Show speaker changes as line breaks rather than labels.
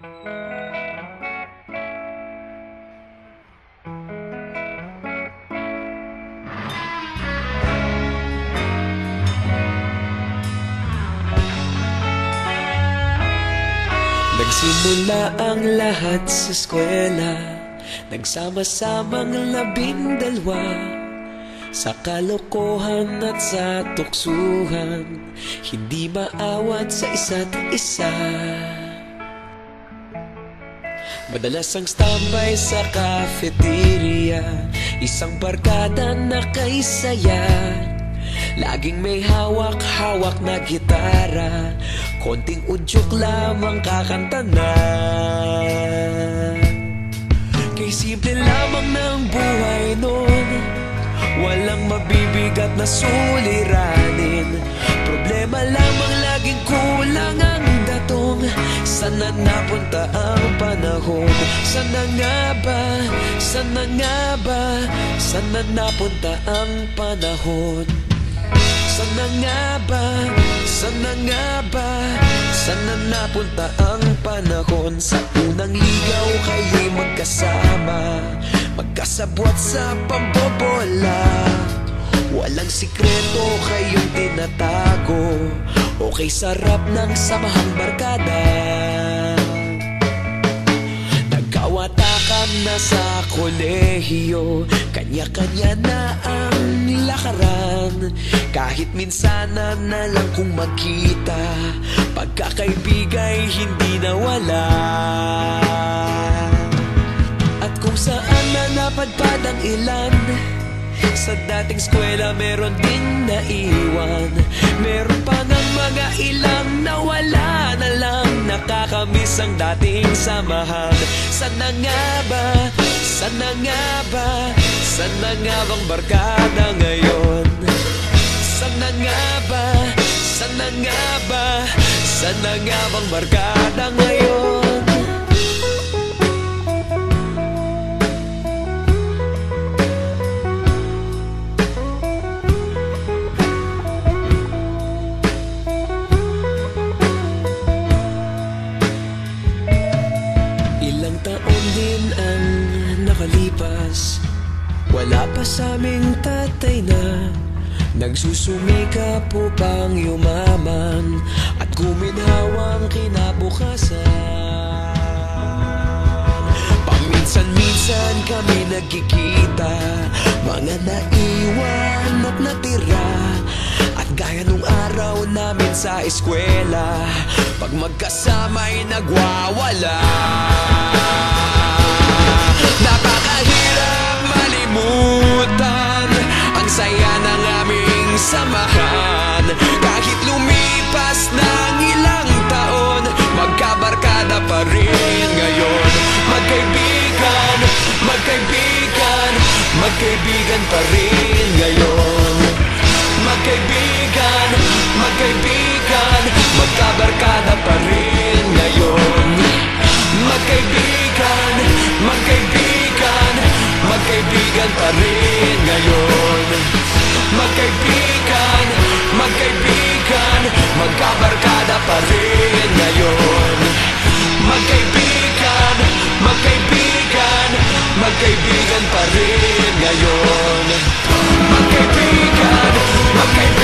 Nagsimula ang lahat sa eskwela, nagsama-samang 12 sa kalokohan at sa tuksuhan, hindi maawat sa isa't isa. Madalas ang standby sa cafeteria, isang barkada na kay saya. Laging may hawak-hawak na gitara, konting udyok lamang kakanta na. Kay simple lamang ng buhay nun, walang mabibigat na suliranin. Problema lamang laging kulang ang datong. Sana napunta ang panahon? Sana nga ba? Sana nga ba? Sana napunta ang panahon? Sana nga ba? Sana nga ba? Sana napunta ang panahon? Sa unang ligaw kayo'y magkasama, magkasabwat sa pambobola. Walang sikreto kayong tinatago, okay sarap ng samahang barkada. Nagkawatakan na sa kolehiyo, kanya-kanya na ang lakaran. Kahit minsan na lang kung magkita, pagkakaibigay hindi nawala. At kung saan na napadpad ang ilan, sa dating eskwela meron ding naiwan. Meron pa ng mga ilang nawala na lang, nakakamiss ang dating samahan. Sana nga ba? Sana nga ba? Sana nga bang barkada ngayon? Sana nga ba? Sana nga ba? Sana nga bang barkada ngayon? Ilang taon din ang nakalipas, wala pa sa aming tatay na nagsusumikap upang yumaman at guminhawang kinabukasan. Paminsan-minsan kami nagkikita, mga naiwan at natira. At gaya nung araw namin sa eskwela, pag magkasama'y nagwawala. Napakahirap malimutan ang saya ng aming samahan. Kahit lumipas ng ilang taon, magkabarkada pa rin ngayon. Magkaibigan, magkaibigan, magkaibigan pa rin ngayon. Magkaibigan, magkaibigan, magkabarkada pa rin ngayon. Magkaibigan, magkaibigan, magkaibigan pa rin ngayon. Magkaibigan, magkaibigan, magkabarkada pa rin ngayon. Magkaibigan, magkaibigan, magkaibigan pa rin ngayon. Magkaibigan, magkaibigan.